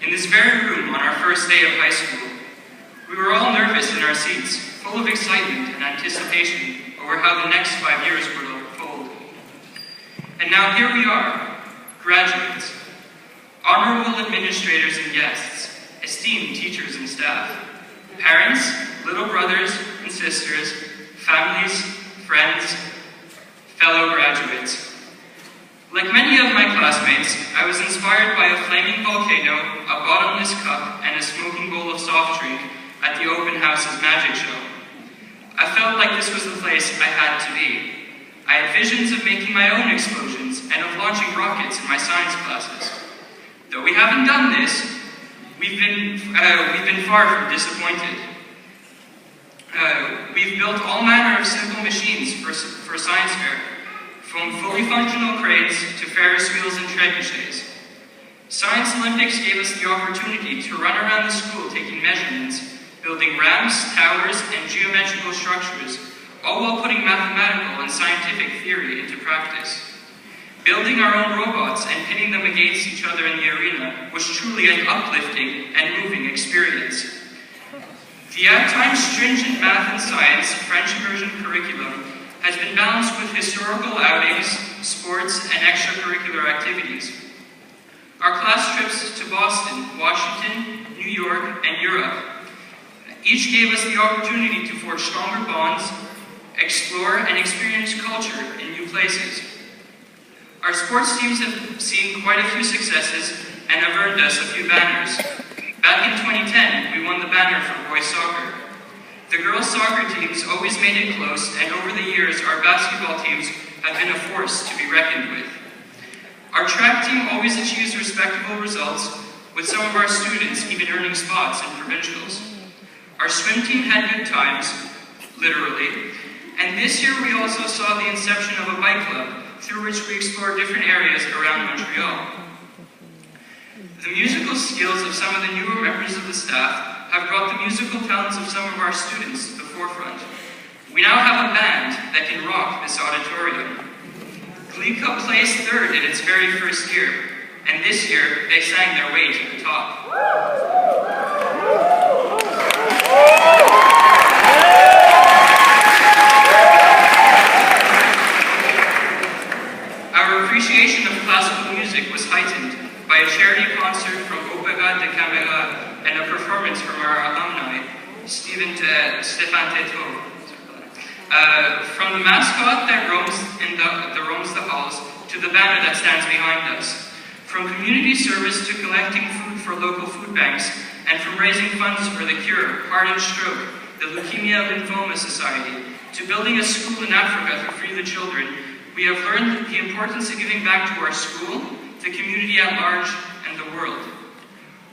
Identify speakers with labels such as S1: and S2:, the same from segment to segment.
S1: In this very room on our first day of high school, we were all nervous in our seats, full of excitement and anticipation over how the next 5 years would unfold. And now here we are, graduates, honorable administrators and guests, esteemed teachers and staff, parents, little brothers and sisters, families, friends, fellow graduates. Like many of my classmates, I was inspired by a flaming volcano, a bottomless cup, and a smoking bowl of soft drink at the open house's magic show. I felt like this was the place I had to be. I had visions of making my own explosions and of launching rockets in my science classes. Though we haven't done this, we've been far from disappointed. We've built all manner of simple machines for science fair, from fully functional crates to Ferris wheels and trebuchets. Science Olympics gave us the opportunity to run around the school taking measurements, building ramps, towers, and geometrical structures, all while putting mathematical and scientific theory into practice. Building our own robots and pitting them against each other in the arena was truly an uplifting and moving experience. The at times stringent math and science French immersion curriculum has been balanced with historical outings, sports, and extracurricular activities. Our class trips to Boston, Washington, New York, and Europe each gave us the opportunity to forge stronger bonds, explore and experience culture in new places. Our sports teams have seen quite a few successes and have earned us a few banners. Back in 2010, we won the banner for boys soccer. The girls' soccer teams always made it close, and over the years, our basketball teams have been a force to be reckoned with. Our track team always achieves respectable results, with some of our students even earning spots in provincials. Our swim team had good times, literally, and this year we also saw the inception of a bike club through which we explored different areas around Montreal. The musical skills of some of the newer members of the staff have brought the musical talents of some of our students to the forefront. We now have a band that can rock this auditorium. Glee Club placed third in its very first year, and this year they sang their way to the top. Our appreciation of classical music was heightened by a charity concert from Opéra de Camera and a performance from our alumni, Stéphane Tétreault. From the mascot that roams the halls to the banner that stands behind us. From community service to collecting food for local food banks, and from raising funds for the cure, heart and stroke, the Leukemia Lymphoma Society, to building a school in Africa to free the children, we have learned the importance of giving back to our school, the community at large, and the world.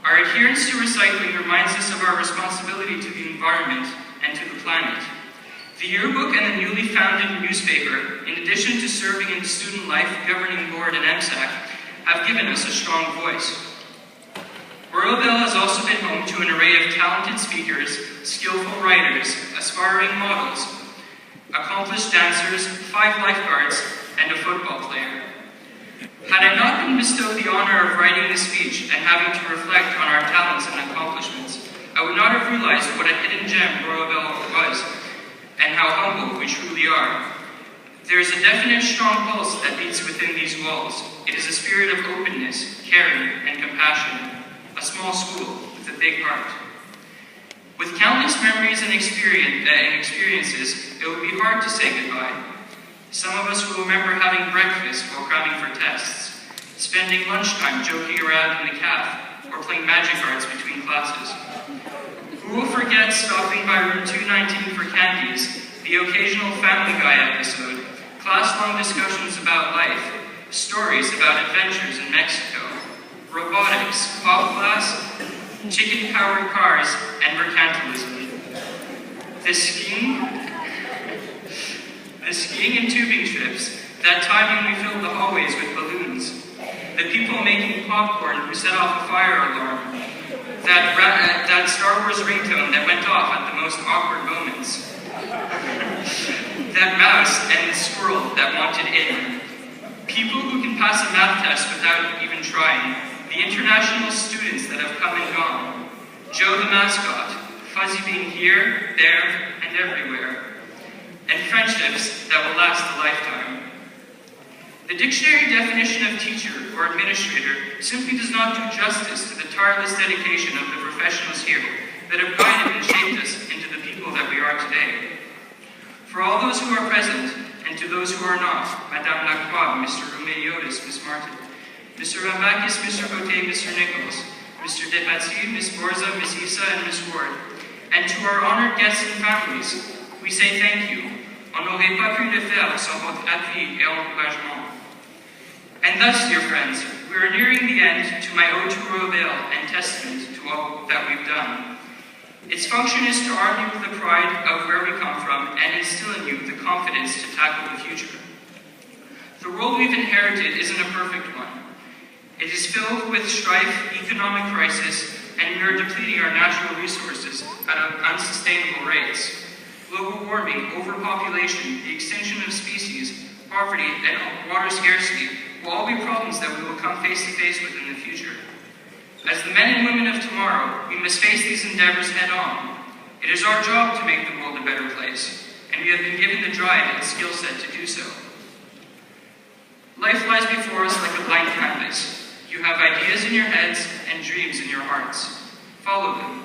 S1: Our adherence to recycling reminds us of our responsibility to the environment and to the planet. The yearbook and the newly founded newspaper, in addition to serving in Student Life Governing Board and MSAC, have given us a strong voice. Royal Bell has also been home to an array of talented speakers, skillful writers, aspiring models, accomplished dancers, 5 lifeguards, and a football player. Had I not been bestowed the honor of writing this speech and having to reflect on our talents and accomplishments, I would not have realized what a hidden gem Royal Bell was, and how humble we truly are. There is a definite strong pulse that beats within these walls. It is a spirit of openness, caring, and compassion. A small school with a big heart. With countless memories and experiences, it will be hard to say goodbye. Some of us will remember having breakfast while cramming for tests, spending lunchtime joking around in the caf, or playing magic arts between classes. Who will forget stopping by room 219 for candies, the occasional Family Guy episode, class-long discussions about life, stories about adventures in Mexico, robotics, pop class, chicken-powered cars, and mercantilism. The skiing and tubing trips, that time when we filled the hallways with balloons, the people making popcorn who set off a fire alarm, that Star Wars ringtone that went off at the most awkward moments, that mouse and the squirrel that wanted in, people who can pass a math test without even trying, the internet international students that have come and gone, Joe the mascot, Fuzzy being here, there, and everywhere, and friendships that will last a lifetime. The dictionary definition of teacher or administrator simply does not do justice to the tireless dedication of the professionals here that have guided and shaped us into the people that we are today. For all those who are present, and to those who are not, Madame Lacroix, Mr. Roumeliotis, Miss Martin, Mr. Rambakis, Mr. Cote, Mr. Nichols, Mr. Depatie, Miss Borza, Miss Issa, and Miss Ward, and to our honored guests and families, we say thank you. On n'aurait pas pu le faire sans votre appui et encouragement. And thus, dear friends, we are nearing the end to my ode to Rovale and testament to all that we've done. Its function is to arm you with the pride of where we come from and instill in you the confidence to tackle the future. The world we've inherited isn't a perfect one. It is filled with strife, economic crisis, and we are depleting our natural resources at unsustainable rates. Global warming, overpopulation, the extinction of species, poverty, and water scarcity will all be problems that we will come face to face with in the future. As the men and women of tomorrow, we must face these endeavors head on. It is our job to make the world a better place, and we have been given the drive and skill set to do so. Life lies before us like a blank canvas. You have ideas in your heads and dreams in your hearts. Follow them.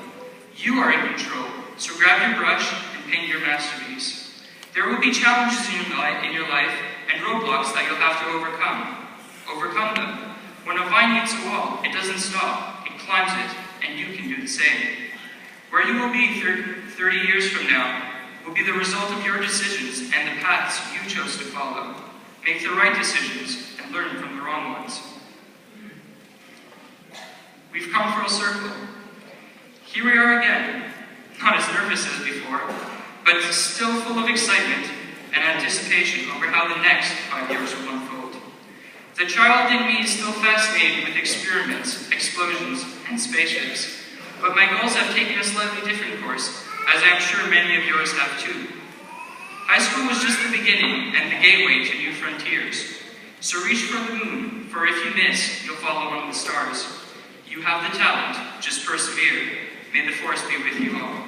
S1: You are in control, so grab your brush and paint your masterpiece. There will be challenges in your life and roadblocks that you'll have to overcome. Overcome them. When a vine hits a wall, it doesn't stop, it climbs it, and you can do the same. Where you will be 30 years from now will be the result of your decisions and the paths you chose to follow. Make the right decisions and learn from the wrong ones. We've come full circle. Here we are again, not as nervous as before, but still full of excitement and anticipation over how the next 5 years will unfold. The child in me is still fascinated with experiments, explosions, and spaceships, but my goals have taken a slightly different course, as I am sure many of yours have too. High school was just the beginning and the gateway to new frontiers. So reach for the moon, for if you miss, you'll fall among the stars. You have the talent, just persevere. May the force be with you all.